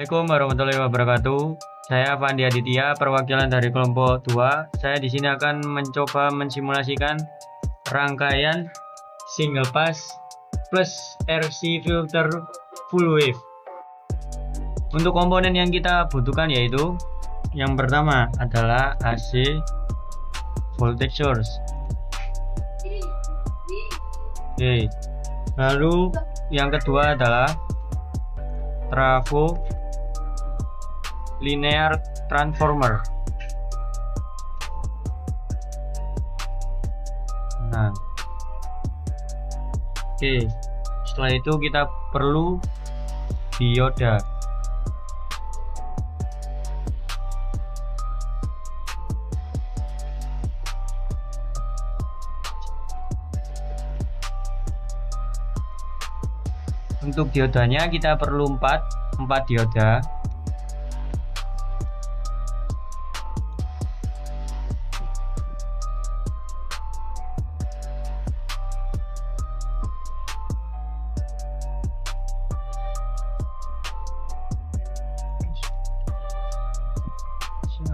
Assalamualaikum warahmatullahi wabarakatuh. Saya Fandi Aditya, perwakilan dari kelompok 2. Saya di sini akan mencoba mensimulasikan rangkaian single pass plus RC filter full wave. Untuk komponen yang kita butuhkan yaitu yang pertama adalah AC voltage source. Oke. Lalu yang kedua adalah trafo linear transformer. Nah, oke. Setelah itu kita perlu dioda. Untuk diodanya kita perlu 4 dioda.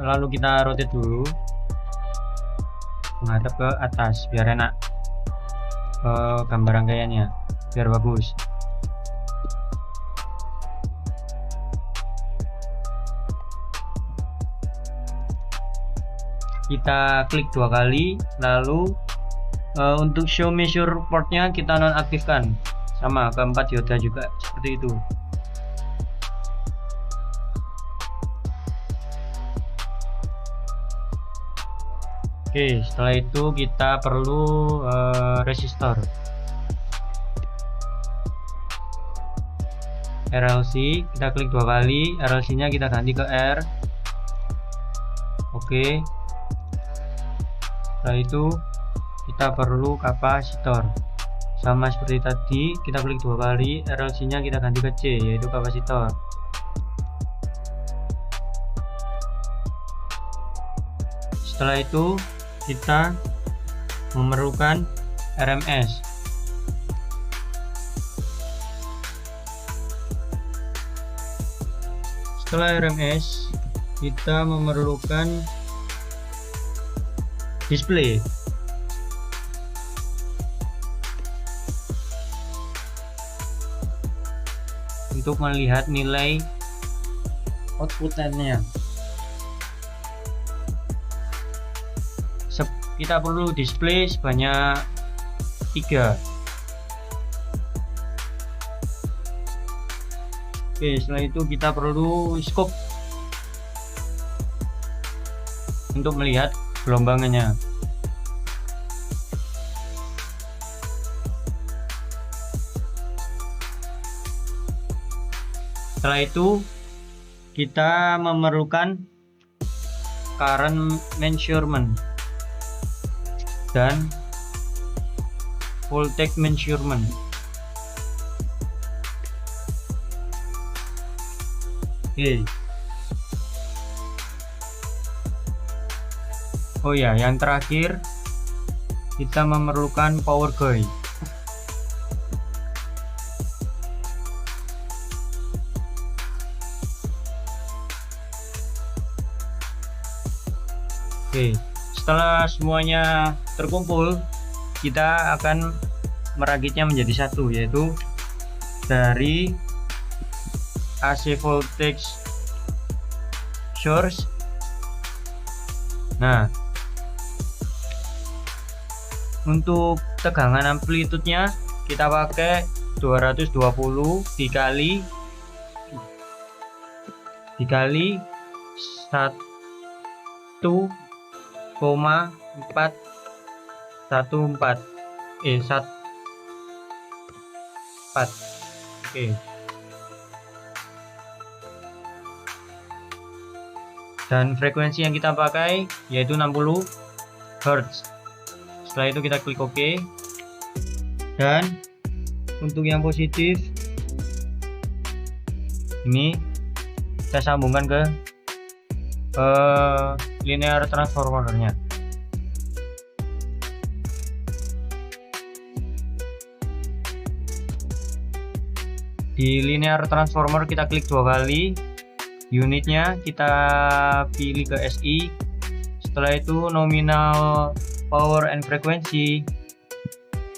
Lalu kita rotate dulu menghadap ke atas biar enak gambar rangkaiannya, biar bagus. Kita klik 2 kali, lalu untuk show measure portnya kita nonaktifkan, sama ke 4 dioda juga seperti itu. Oke, setelah itu kita perlu resistor RLC. Kita klik 2 kali, RLC nya kita ganti ke R. Oke. Setelah itu kita perlu kapasitor, sama seperti tadi, kita klik 2 kali, RLC nya kita ganti ke C, yaitu kapasitor. Setelah itu kita memerlukan RMS. Setelah RMS kita memerlukan display. Untuk melihat nilai output-nya. Kita perlu display sebanyak 3. Oke, setelah itu kita perlu scope untuk melihat gelombangnya. Setelah itu kita memerlukan current measurement dan voltage measurement. Oke. Oh ya, yang terakhir kita memerlukan power guide. Oke, setelah semuanya terkumpul, kita akan merakitnya menjadi satu, yaitu dari AC voltage source. Nah, untuk tegangan amplitudenya kita pakai 220 dikali 1,414. Oke. Dan frekuensi yang kita pakai yaitu 60 Hz. Setelah itu kita klik OK. Dan untuk yang positif ini kita sambungkan ke linear transformernya. Di linear transformer kita klik 2 kali, Unitnya kita pilih ke SI. Setelah itu nominal power and frequency,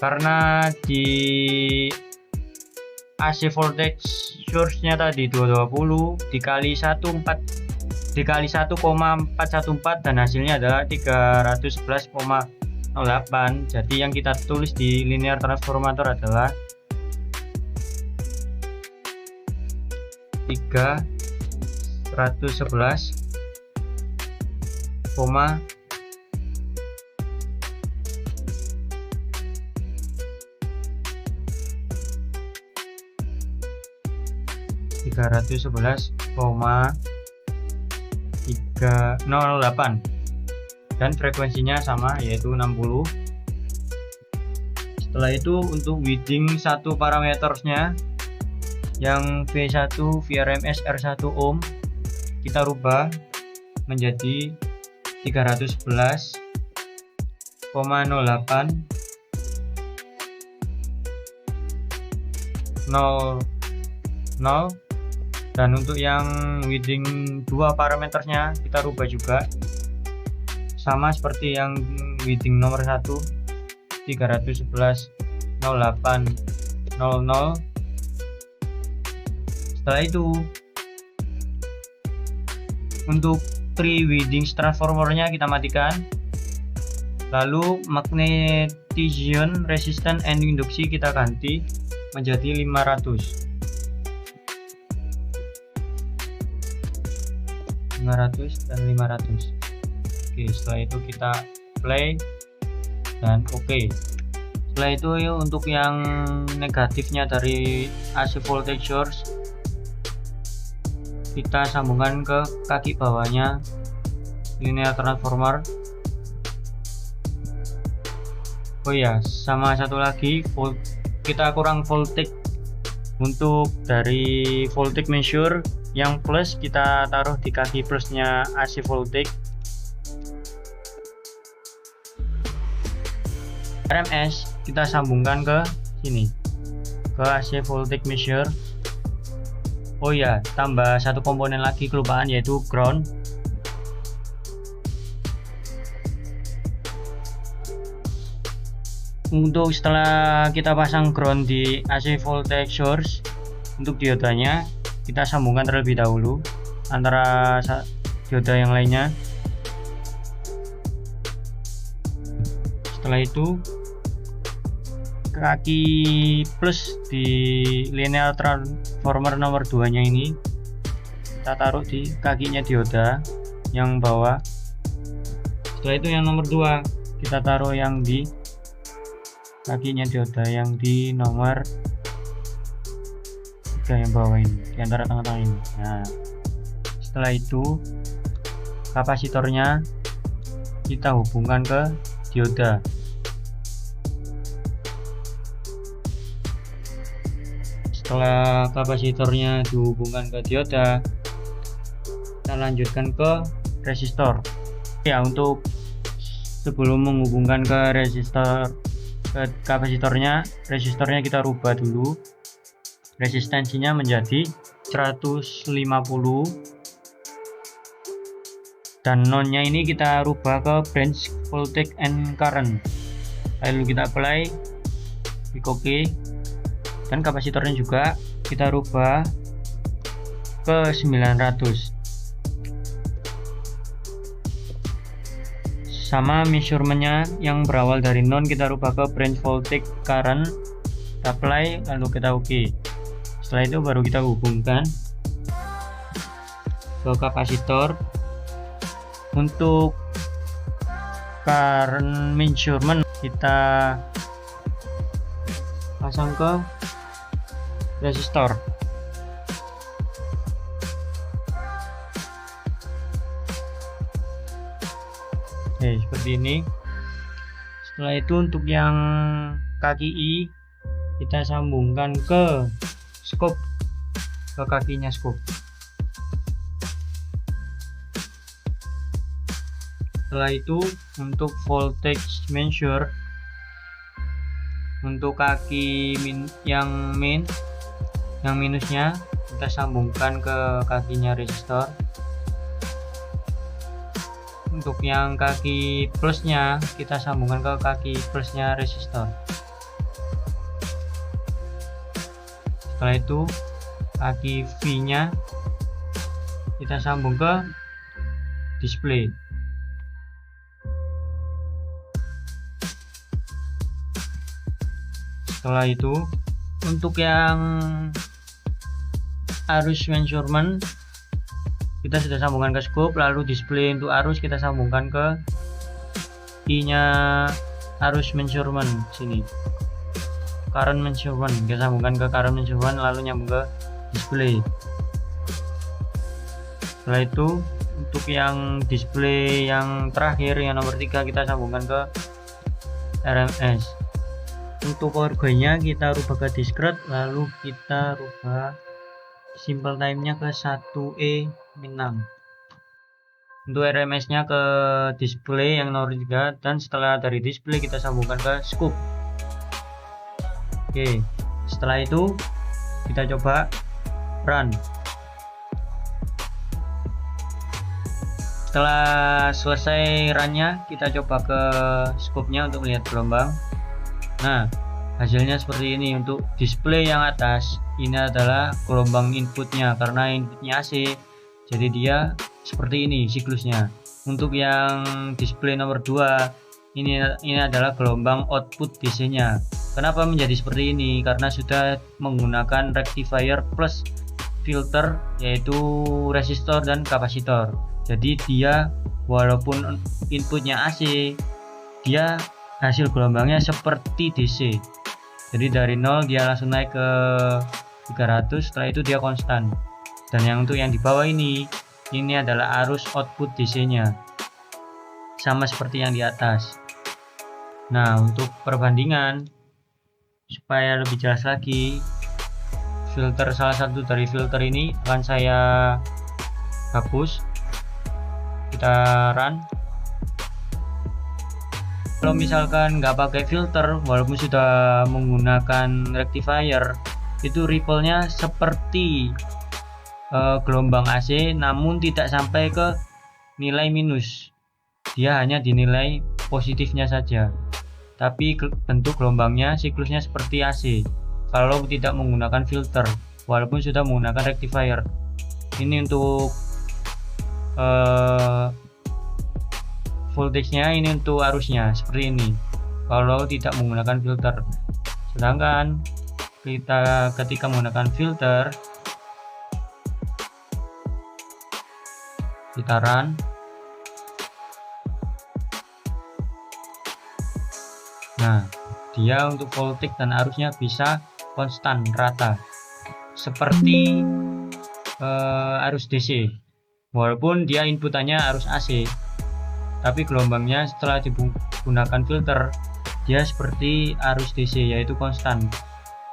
karena di AC voltage source-nya tadi 220 dikali 1,414 dan hasilnya adalah 311,08. Jadi yang kita tulis di linear transformator adalah 311, 311,308 dan frekuensinya sama, yaitu 60. Setelah itu untuk winding satu parameternya yang V1 VRMS R1 ohm kita rubah menjadi 311,08 dan untuk yang winding dua parameternya kita rubah juga sama seperti yang winding nomor 1, 311,0800. Setelah itu untuk pre-winding transformernya kita matikan, lalu magnetization, resistance, and induksi kita ganti menjadi 500 dan 500. Oke, setelah itu kita play dan oke. Setelah itu untuk yang negatifnya dari AC voltage source kita sambungkan ke kaki bawahnya linear transformer. Oh ya, sama satu lagi, kita kurang voltage. Untuk dari voltage measure yang plus kita taruh di kaki plusnya AC voltage. RMS kita sambungkan ke sini, ke AC voltage measure. Oh ya, tambah satu komponen lagi kelupaan, yaitu ground. Untuk setelah kita pasang ground di AC voltage source, untuk diodanya kita sambungkan terlebih dahulu antara dioda yang lainnya. Setelah itu kaki plus di linear transformer nomor 2 nya ini kita taruh di kakinya dioda yang bawah. Setelah itu yang nomor 2 kita taruh yang di kakinya dioda yang di nomor 3 yang bawah ini, di antara tengah-tengah ini. Nah, setelah itu kapasitornya kita hubungkan ke dioda. Setelah kapasitornya dihubungkan ke dioda, kita lanjutkan ke resistor. Ya, untuk sebelum menghubungkan ke kapasitornya, resistornya kita rubah dulu resistensinya menjadi 150 dan nonnya ini kita rubah ke branch voltage and current. Lalu kita apply, klik OK, dan kapasitornya juga kita rubah ke 900. Sama measurementnya yang berawal dari non kita rubah ke branch voltage current, kita apply, lalu kita OK. Setelah itu baru kita hubungkan ke kapasitor. Untuk current measurement kita pasang ke resistor. Oke, seperti ini. Setelah itu untuk yang kaki I kita sambungkan ke scope, ke kakinya scope. Setelah itu untuk voltage measure untuk kaki yang main Yang minusnya kita sambungkan ke kakinya resistor. Untuk yang kaki plusnya kita sambungkan ke kaki plusnya resistor. Setelah itu kaki V nya kita sambung ke display. Setelah itu untuk yang arus measurement kita sudah sambungkan ke scope, lalu display untuk arus kita sambungkan ke I nya arus measurement sini, current measurement kita sambungkan ke current measurement, lalu nyambung ke display. Setelah itu untuk yang display yang terakhir yang nomor 3 kita sambungkan ke RMS. Untuk power going-nya kita rubah ke discrete, lalu kita rubah simple time-nya ke 1E-6. Untuk RMS nya ke display yang nomor 3, dan setelah dari display kita sambungkan ke scope. Oke, setelah itu kita coba run. Setelah selesai runnya kita coba ke scope nya untuk melihat gelombang. Nah, hasilnya seperti ini. Untuk display yang atas ini adalah gelombang inputnya, karena inputnya AC, jadi dia seperti ini siklusnya. Untuk yang display nomor 2 ini adalah gelombang output DC nya. Kenapa menjadi seperti ini? Karena sudah menggunakan rectifier plus filter, yaitu resistor dan kapasitor. Jadi dia walaupun inputnya AC, dia hasil gelombangnya seperti DC. Jadi dari 0 dia langsung naik ke 300, setelah itu dia konstan. Dan yang untuk yang di bawah ini adalah arus output DC nya, sama seperti yang di atas. Nah, untuk perbandingan supaya lebih jelas lagi, filter salah satu dari filter ini akan saya hapus. Kita run. Kalau misalkan nggak pakai filter, walaupun sudah menggunakan rectifier, itu ripple-nya seperti gelombang AC, namun tidak sampai ke nilai minus. Dia hanya dinilai positifnya saja. Tapi bentuk gelombangnya, siklusnya seperti AC. Kalau tidak menggunakan filter, walaupun sudah menggunakan rectifier. Ini untuk voltage-nya, ini untuk arusnya seperti ini kalau tidak menggunakan filter. Sedangkan kita ketika menggunakan filter, kita run. Nah, dia untuk voltage dan arusnya bisa konstan rata seperti arus DC. Walaupun dia inputannya arus AC, tapi gelombangnya setelah digunakan filter dia seperti arus DC, yaitu konstan,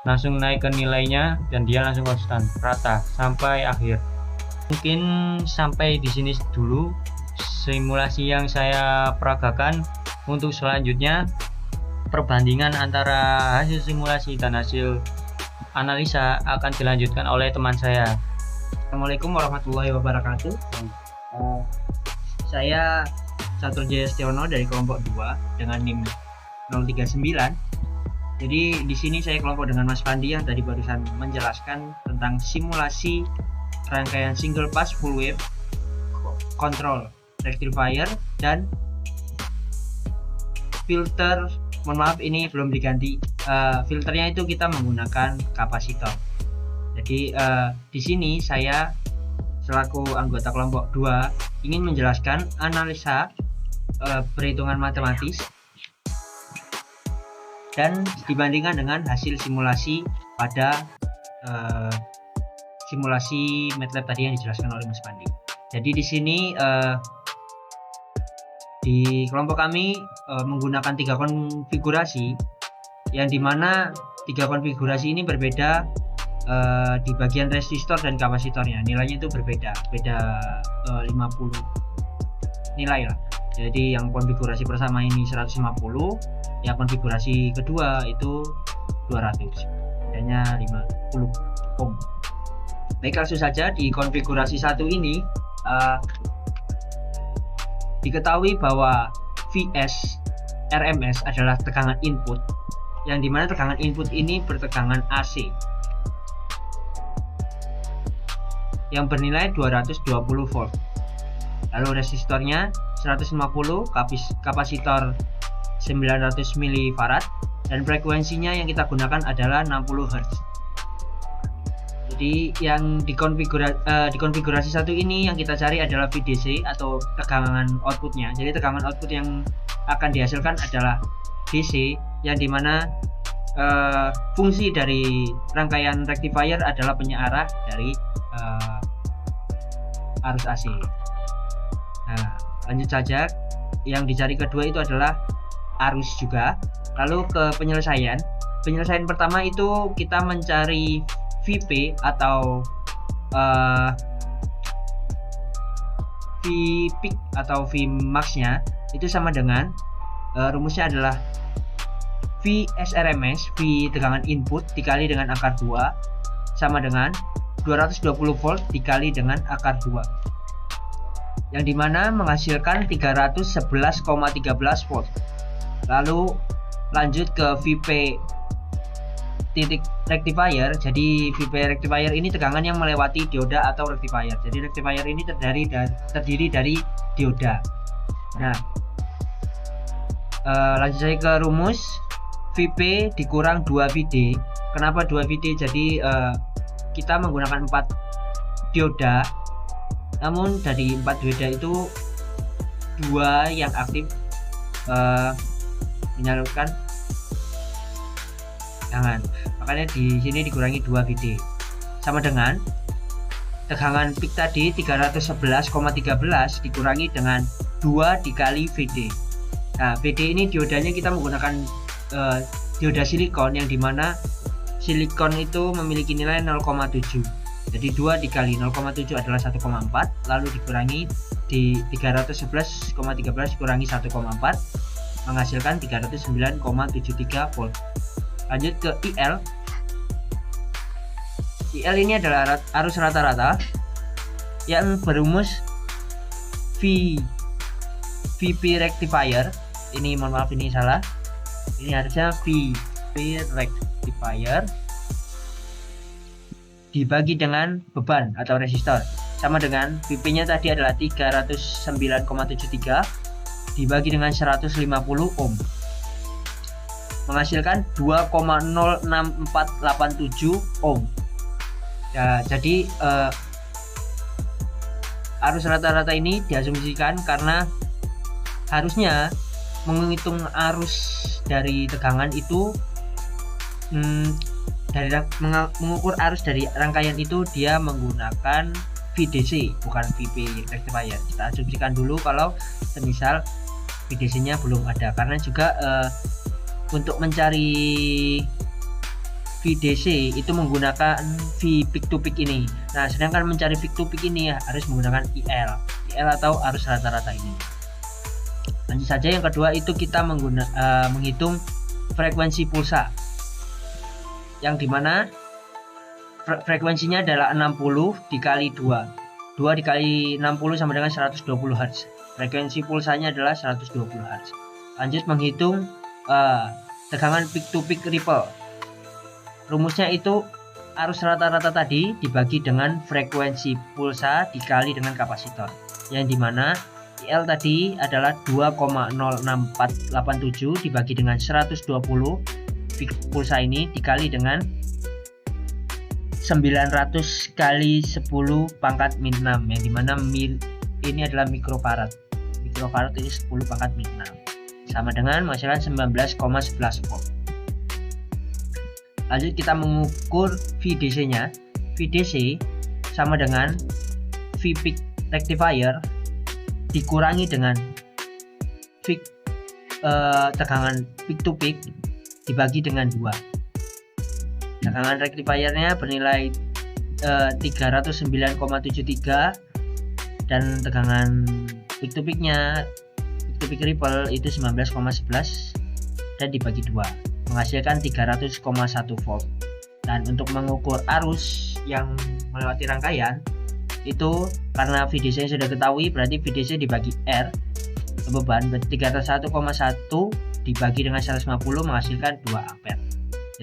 langsung naik ke nilainya dan dia langsung konstan rata sampai akhir. Mungkin sampai di sini dulu simulasi yang saya peragakan. Untuk selanjutnya perbandingan antara hasil simulasi dan hasil analisa akan dilanjutkan oleh teman saya. Assalamualaikum warahmatullahi wabarakatuh. Saya Catur Jaya Setiono dari kelompok 2 dengan NIM 039. Jadi di sini saya kelompok dengan Mas Pandi yang tadi barusan menjelaskan tentang simulasi rangkaian single pass full wave control rectifier dan filter. Mohon maaf, ini belum diganti. Filternya itu kita menggunakan kapasitor. Jadi di sini saya selaku anggota kelompok 2 ingin menjelaskan analisa perhitungan matematis dan dibandingkan dengan hasil simulasi pada simulasi MATLAB tadi yang dijelaskan oleh Mas Pandi. Jadi di sini di kelompok kami menggunakan 3 konfigurasi, yang dimana 3 konfigurasi ini berbeda di bagian resistor dan kapasitornya. Nilainya itu berbeda, beda 50 nilai lah. Jadi yang konfigurasi pertama ini 150, yang konfigurasi kedua itu 200. bedanya 50 ohm. Baik, langsung saja di konfigurasi 1 ini diketahui bahwa Vs RMS adalah tegangan input, yang dimana tegangan input ini bertegangan AC yang bernilai 220 volt. Lalu resistornya 150, kapasitor 900 mF, dan frekuensinya yang kita gunakan adalah 60 Hz. Jadi yang di konfigurasi 1 ini yang kita cari adalah VDC atau tegangan outputnya. Jadi tegangan output yang akan dihasilkan adalah DC, yang dimana fungsi dari rangkaian rectifier adalah penyearah dari arus AC. Nah, lanjut saja. Yang dicari kedua itu adalah arus juga. Lalu ke penyelesaian pertama itu kita mencari VP atau V peak atau V max nya itu sama dengan rumusnya adalah V SRMS, V tegangan input dikali dengan akar 2 sama dengan 220 volt dikali dengan akar 2, yang dimana menghasilkan 311,13 volt. Lalu lanjut ke VP titik rectifier. Jadi VP rectifier ini tegangan yang melewati dioda atau rectifier. Jadi rectifier ini terdiri dari dioda. Nah, lanjut saya ke rumus. VP dikurang 2VD. Kenapa 2VD? Jadi kita menggunakan 4 dioda, namun dari 4 dioda itu 2 yang aktif menyalurkan tegangan, makanya di sini dikurangi 2 VD sama dengan tegangan peak tadi 311,13 dikurangi dengan 2 dikali VD. Nah, VD ini diodanya kita menggunakan dioda silikon, yang dimana silikon itu memiliki nilai 0,7. Jadi 2 dikali 0,7 adalah 1,4, lalu dikurangi di 311,13 dikurangi 1,4 menghasilkan 309,73 volt. Lanjut ke IL. IL ini adalah arus rata-rata yang berumus VP rectifier. Ini mohon maaf, ini salah. Ini harusnya VP rectifier dibagi dengan beban atau resistor, sama dengan VP nya tadi adalah 309,73 dibagi dengan 150 ohm menghasilkan 2,06487 ohm. Ya, jadi arus rata-rata ini diasumsikan karena harusnya menghitung arus dari tegangan itu mengukur arus dari rangkaian itu dia menggunakan VDC bukan VP rectifier. Kita asumsikan dulu kalau semisal VDC nya belum ada, karena juga untuk mencari VDC itu menggunakan V peak to peak ini. Nah, sedangkan mencari peak to peak ini harus menggunakan IL atau arus rata-rata ini. Lanjut saja, yang kedua itu kita menghitung frekuensi pulsa, yang dimana frekuensinya adalah 60 dikali 2 dikali 60 sama dengan 120 Hz. Frekuensi pulsanya adalah 120 Hz. Lanjut menghitung tegangan peak to peak ripple. Rumusnya itu arus rata-rata tadi dibagi dengan frekuensi pulsa dikali dengan kapasitor, yang dimana IL tadi adalah 2,06487 dibagi dengan 120 peak pulsa ini dikali dengan 900 kali 10 pangkat min 6, yang dimana mil ini adalah mikrofarad. Mikrofarad ini 10 pangkat min 6 sama dengan menghasilkan 19,11 volt. Lanjut kita mengukur VDC nya. VDC sama dengan V peak rectifier dikurangi dengan peak tegangan peak to peak dibagi dengan 2. Tegangan rectifiernya bernilai 309,73 dan tegangan peak to peaknya peak ripple itu 19,11 dan dibagi 2 menghasilkan 300,1 volt. Dan untuk mengukur arus yang melewati rangkaian itu, karena VDC sudah ketahui, berarti VDC dibagi R beban, berarti 301,1 dibagi dengan 150 menghasilkan 2 ampere.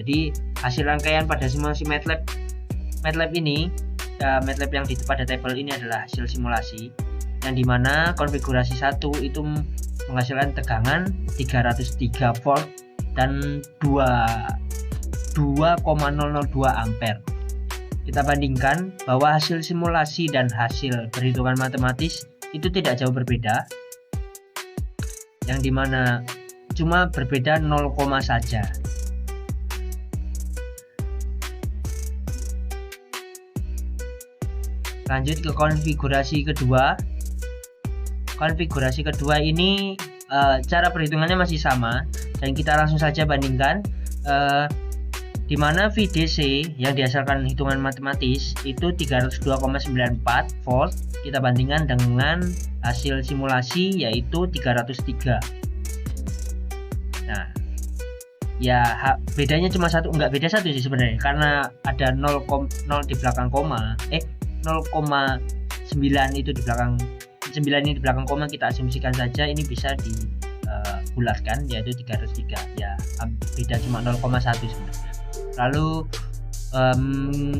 Jadi hasil rangkaian pada simulasi MATLAB ini, MATLAB yang pada tabel ini adalah hasil simulasi, yang dimana konfigurasi 1 itu menghasilkan tegangan 303 volt dan 2,002 ampere. Kita bandingkan bahwa hasil simulasi dan hasil perhitungan matematis itu tidak jauh berbeda, yang dimana cuma berbeda 0, saja. Lanjut ke konfigurasi kedua. Konfigurasi kedua ini cara perhitungannya masih sama, dan kita langsung saja bandingkan, di mana VDC yang dihasilkan hitungan matematis itu 302,94 volt, kita bandingkan dengan hasil simulasi yaitu 303. Nah, ya bedanya cuma satu, enggak beda satu sih sebenarnya, karena ada 0 di belakang koma, 0,9 itu di belakang 9 ini di belakang koma, kita asumsikan saja ini bisa dibulatkan yaitu 303. Ya beda cuma 0,1 sebenarnya. Lalu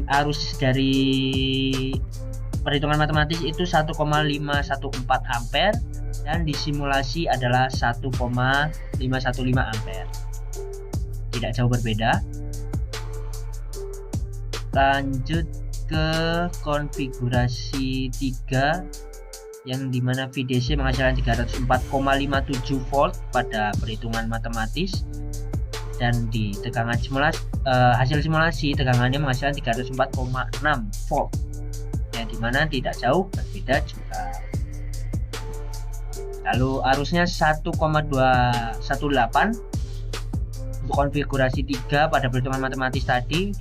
arus dari perhitungan matematis itu 1,514 ampere dan disimulasi adalah 1,515 ampere. Tidak jauh berbeda. Lanjut ke konfigurasi 3, yang dimana VDC menghasilkan 304,57 volt pada perhitungan matematis, dan di tegangan simulasi, hasil simulasi tegangannya menghasilkan 304,6 volt, yang dimana tidak jauh berbeda juga. Lalu arusnya 1,218 untuk konfigurasi 3 pada perhitungan matematis tadi,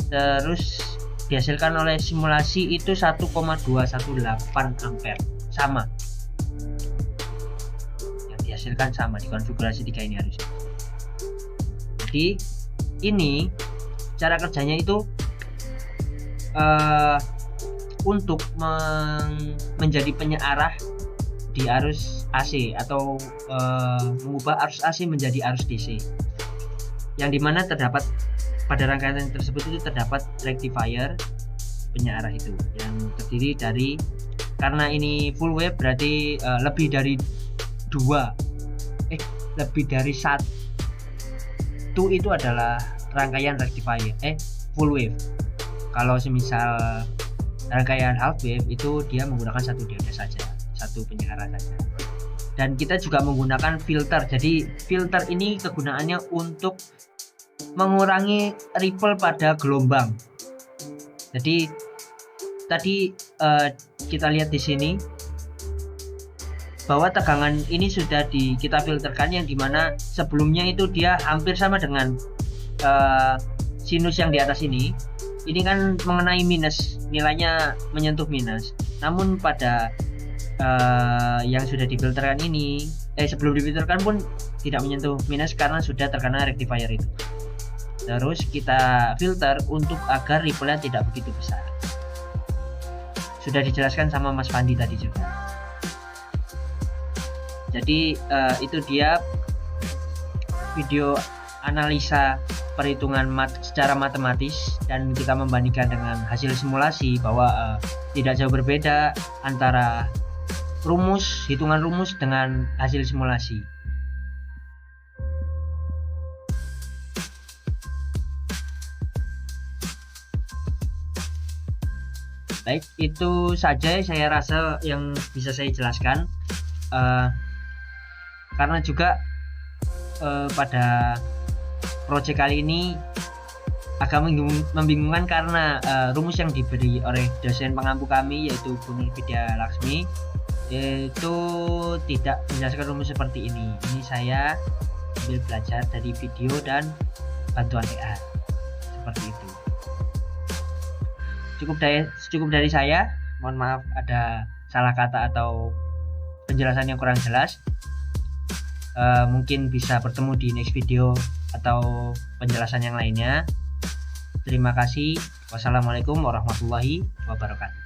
terus dihasilkan oleh simulasi itu 1,218 ampere, sama yang dihasilkan sama di konfigurasi 3 ini harusnya. Jadi ini cara kerjanya itu untuk menjadi penyearah di arus AC, atau mengubah arus AC menjadi arus DC, yang dimana terdapat pada rangkaian tersebut itu terdapat rectifier penyearah itu, yang terdiri dari, karena ini full wave berarti lebih dari satu itu adalah rangkaian rectifier full wave. Kalau semisal rangkaian half wave itu dia menggunakan satu diode saja, satu penyearah saja. Dan kita juga menggunakan filter. Jadi filter ini kegunaannya untuk mengurangi ripple pada gelombang. Jadi tadi kita lihat di sini bahwa tegangan ini sudah kita filterkan, yang dimana sebelumnya itu dia hampir sama dengan sinus yang di atas ini. Ini kan mengenai minus, nilainya menyentuh minus. Namun pada yang sudah difilterkan ini, sebelum difilterkan pun tidak menyentuh minus karena sudah terkena rectifier itu. Terus kita filter untuk agar ripple-nya tidak begitu besar. Sudah dijelaskan sama Mas Fandi tadi juga. Jadi itu dia video analisa perhitungan secara matematis, dan kita membandingkan dengan hasil simulasi bahwa tidak jauh berbeda antara hitungan rumus dengan hasil simulasi. Baik, itu saja saya rasa yang bisa saya jelaskan. Karena juga pada proyek kali ini agak membingungkan karena rumus yang diberi oleh dosen pengampu kami yaitu Bu Nurvidya Laksmi itu tidak menjelaskan rumus seperti ini. Ini saya ambil belajar dari video dan bantuan PA seperti itu. Cukup dari saya. Mohon maaf ada salah kata atau penjelasan yang kurang jelas. Mungkin bisa bertemu di next video atau penjelasan yang lainnya. Terima kasih. Wassalamualaikum warahmatullahi wabarakatuh.